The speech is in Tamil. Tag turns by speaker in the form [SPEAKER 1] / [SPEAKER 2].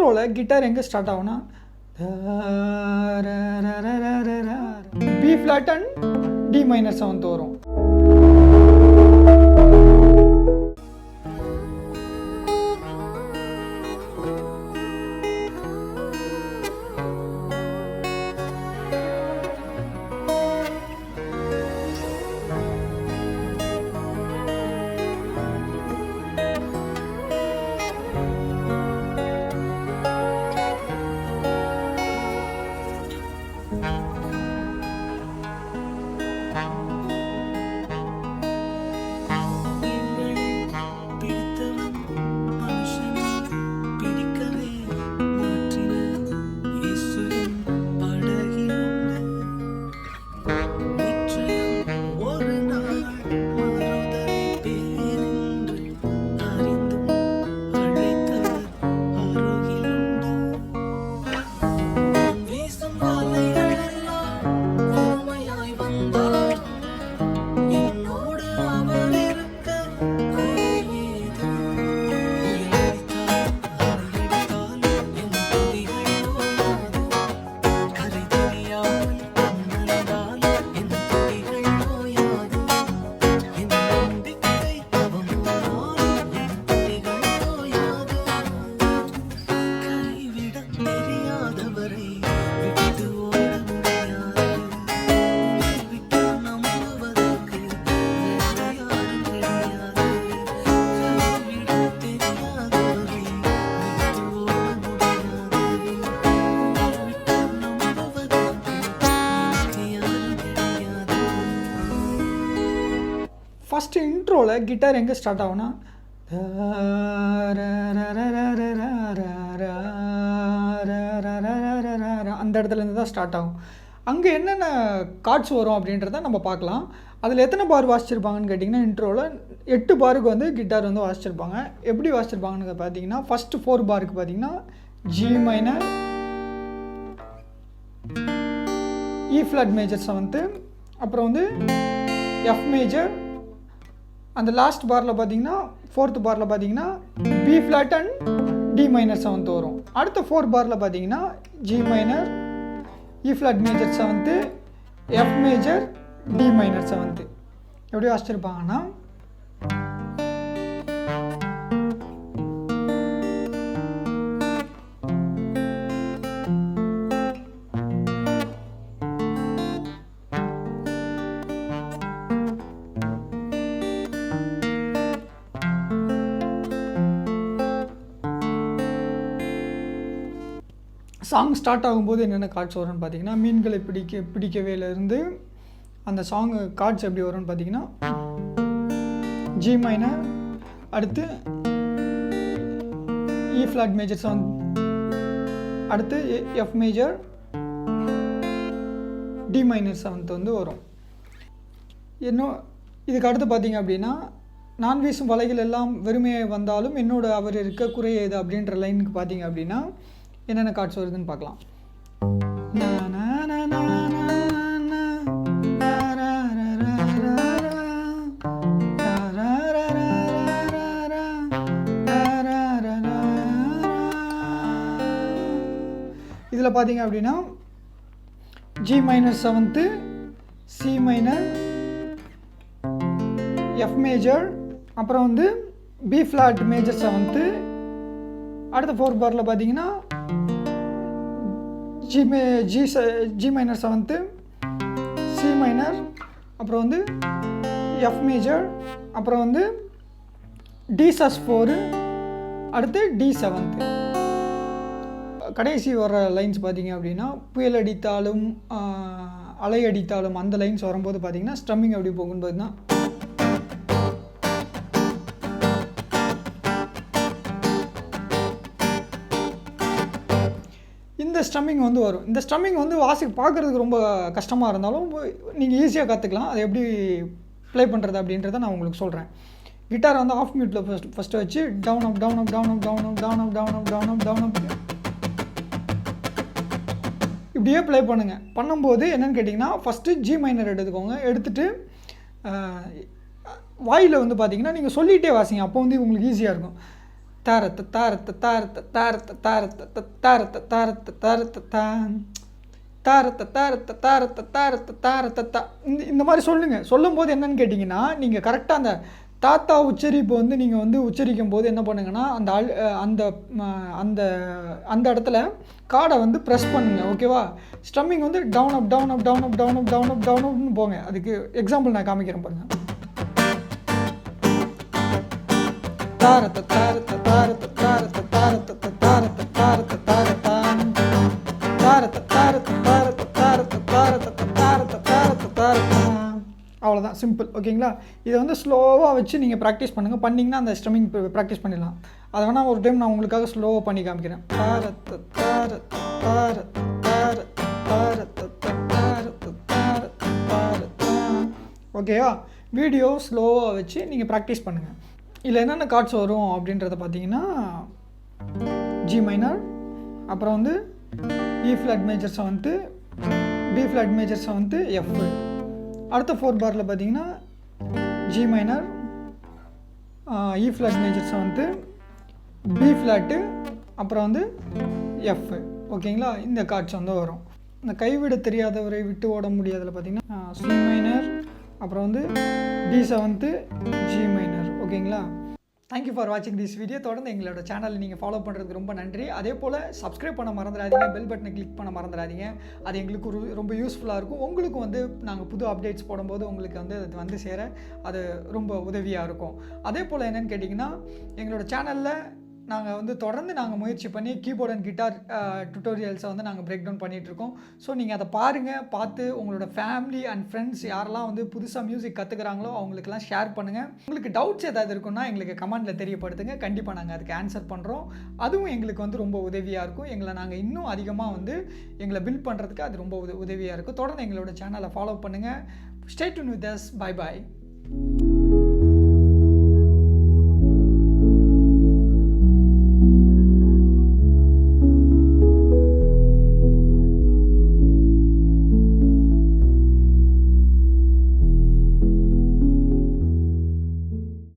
[SPEAKER 1] இன்ட்ரோவில் கிட்டார் எங்கே ஸ்டார்ட் ஆகும்னா B flat and D minor seventh வரும். ஃபஸ்ட்டு இன்ட்ரோவில் கிட்டார் எங்கே ஸ்டார்ட் ஆகும்னா அந்த இடத்துலேருந்து தான் ஸ்டார்ட் ஆகும். அங்கே என்னென்ன கார்ட்ஸ் வரும் அப்படின்றத நம்ம பார்க்கலாம். அதில் எத்தனை பார் வாசிச்சிருப்பாங்கன்னு கேட்டிங்கன்னா இன்ட்ரோவில் 8 பாருக்கு வந்து கிட்டார் வந்து வாசிச்சிருப்பாங்க. எப்படி வாசிச்சிருப்பாங்கன்னு பார்த்தீங்கன்னா ஃபஸ்ட்டு 4 பாருக்கு பார்த்தீங்கன்னா G minor, E flat major seventh, அப்புறம் வந்து எஃப் மேஜர், அந்த லாஸ்ட் பாரில் பார்த்தீங்கன்னா 4th பாரில் பார்த்தீங்கன்னா B flat and D minor seventh வரும். அடுத்த 4 பாரில் பார்த்தீங்கன்னா G minor, E flat major seventh, F major, D minor seventh. எப்படி வாசிச்சிருப்பாங்கன்னா சாங் ஸ்டார்ட் ஆகும்போது என்னென்ன கார்ட்ஸ் வரும்னு பார்த்தீங்கன்னா மீன்களை பிடிக்கவேலேருந்து அந்த சாங்கு கார்ட்ஸ் எப்படி வரும்னு பார்த்தீங்கன்னா ஜி மைனர், அடுத்து இ ஃப்ளாட் மேஜர் செவன், அடுத்து F major, D minor seventh வந்து வரும். இன்னும் இதுக்கு அடுத்து பார்த்தீங்க அப்படின்னா நான் வீசும் வலைகள் எல்லாம் வெறுமையை வந்தாலும் என்னோட அவர் இருக்க குறையது அப்படின்ற லைனுக்கு பார்த்தீங்க அப்படின்னா என்னென்ன கார்ட்ஸ் வருதுன்னு பார்க்கலாம். இதில் பார்த்தீங்க அப்படின்னா G minor seventh, C minor, F major, அப்புறம் வந்து பி ஃப்ளாட் மேஜர் செவன்த்து. அடுத்த 4 பாரில் பார்த்தீங்கன்னா G minor seventh, C minor, அப்புறம் வந்து எஃப் மேஜர், அப்புறம் வந்து டி சஸ் 4, அடுத்து டி செவன்த்து. கடைசி வர லைன்ஸ் பார்த்தீங்க அப்படின்னா புயல் அடித்தாலும் அலை அடித்தாலும் அந்த லைன்ஸ் வரும்போது பார்த்தீங்கன்னா ஸ்ட்ரம்மிங் எப்படி போகுன்னு பார்த்தீங்கன்னா இந்த ஸ்ட்ரம்மிங் வந்து வரும். இந்த ஸ்ட்ரம்மிங் வந்து பார்க்குறதுக்கு ரொம்ப கஷ்டமாக இருந்தாலும் நீங்கள் ஈஸியாக கற்றுக்கலாம். அது எப்படி ப்ளே பண்ணுறது அப்படின்றத நான் உங்களுக்கு சொல்கிறேன். கிட்டார் வந்து ஆஃப் மியூட்டில் ஃபஸ்ட்டு வச்சு down up down up down up down up down up down up down up down up இப்படியே ப்ளே பண்ணுங்கள். பண்ணும்போது என்னென்னு கேட்டிங்கன்னா ஃபஸ்ட்டு ஜி மைனர் எடுத்துக்கோங்க. எடுத்துகிட்டு வாயில் வந்து பார்த்தீங்கன்னா நீங்கள் சொல்லிகிட்டே வாசிங்க. அப்போ வந்து உங்களுக்கு ஈஸியாக இருக்கும். தாரத்த தாரத்த தாரத்த தாரத்த தாரத்த தாரத்த தாரத்த தாரத்த தான் தாரத்த தாரத்த தாரத்த தாரத்த தாரத்த தா இந்த மாதிரி சொல்லும்போது என்னன்னு கேட்டிங்கன்னா நீங்கள் கரெக்டாக அந்த தாத்தா உச்சரிப்பு வந்து நீங்கள் வந்து உச்சரிக்கும் போது என்ன பண்ணுங்கன்னா அந்த அந்த அந்த இடத்துல கார்டை வந்து ப்ரெஸ் பண்ணுங்கள். ஓகேவா? ஸ்ட்ரம்மிங் வந்து down up down up down up down up down up down அப்னு போங்க. அதுக்கு எக்ஸாம்பிள் நான் காமிக்கிறேன் பாருங்கள். தாரத்த தாரத்த தாரத்த தாரத்த தாரத்த தாரத்த தாரத்த தாரத்தான் தாரத்த தாரத்த தாரத்த தாரத்த தாரத்த தாரத்த தாரத்த தாரத்தான். அவ்வளோதான், சிம்பிள். ஓகேங்களா? இதை வந்து ஸ்லோவாக வச்சு நீங்கள் ப்ராக்டிஸ் பண்ணுங்கள். பண்ணிங்கன்னா அந்த ஸ்ட்ரம்மிங் ப்ராக்டிஸ் பண்ணிடலாம். அதை வேணால் ஒரு டைம் நான் உங்களுக்காக ஸ்லோவாக பண்ணி காமிக்கிறேன். தாரத்த தாரத்த தாரத்த தாரத்த தாரத்த தாரத்த தாரத்த தாரத்தான். ஓகேவா? வீடியோ ஸ்லோவாக வச்சு நீங்கள் ப்ராக்டிஸ் பண்ணுங்கள். இதில் என்னென்ன கார்ட்ஸ் வரும் அப்படின்றத பார்த்தீங்கன்னா ஜி மைனர், அப்புறம் வந்து E flat major 7th, B flat major 7th, F. அடுத்த 4 பாரில் பார்த்தீங்கன்னா G minor, E flat major 7th, B flat, அப்புறம் வந்து எஃப். ஓகேங்களா? இந்த கார்ட்ஸ் வந்து வரும். இந்த கைவிட தெரியாதவரை விட்டு ஓட முடியாதில் பார்த்தீங்கன்னா சி மைனர், அப்புறம் வந்து டி 7th, ஜி மைனர். ஓகேங்களா? தேங்க்யூ ஃபார் வாட்சிங் திஸ் வீடியோ. தொடர்ந்து எங்களோட சேனலை நீங்கள் ஃபாலோ பண்ணுறதுக்கு ரொம்ப நன்றி. அதே போல் சப்ஸ்கிரைப் பண்ண மறந்துடாதீங்க, பெல் பட்டனை கிளிக் பண்ண மறந்துடாதீங்க. அது எங்களுக்கு ரொம்ப யூஸ்ஃபுல்லாக இருக்கும். உங்களுக்கு வந்து நாங்கள் புது அப்டேட்ஸ் போடும்போது உங்களுக்கு வந்து அது வந்து சேர அது ரொம்ப உதவியாக இருக்கும். அதே போல் என்னென்னு கேட்டிங்கன்னா, எங்களோட சேனலில் நாங்கள் வந்து தொடர்ந்து முயற்சி பண்ணி கீபோர்ட் அண்ட் கிட்டார் டுட்டோரியல்ஸை வந்து நாங்கள் பிரேக் டவுன் பண்ணிகிட்ருக்கோம். ஸோ நீங்கள் அதை பாருங்கள். பார்த்து உங்களோட ஃபேமிலி அண்ட் ஃப்ரெண்ட்ஸ் யாரெல்லாம் வந்து புதுசாக மியூசிக் கற்றுக்குறாங்களோ அவங்களுக்கெல்லாம் ஷேர் பண்ணுங்கள். உங்களுக்கு டவுட்ஸ் ஏதாவது இருக்குன்னா எங்களுக்கு கமெண்ட்டில் தெரியப்படுத்துங்க. கண்டிப்பாக நாங்கள் அதுக்கு ஆன்சர் பண்ணுறோம். அதுவும் எங்களுக்கு வந்து ரொம்ப உதவியாக இருக்கும். எங்களை நாங்கள் இன்னும் அதிகமாக வந்து எங்களை பில்ட் பண்ணுறதுக்கு அது ரொம்ப உதவியாக இருக்கும். தொடர்ந்து எங்களோட சேனலை ஃபாலோ பண்ணுங்கள். Stay tune with us. Bye bye.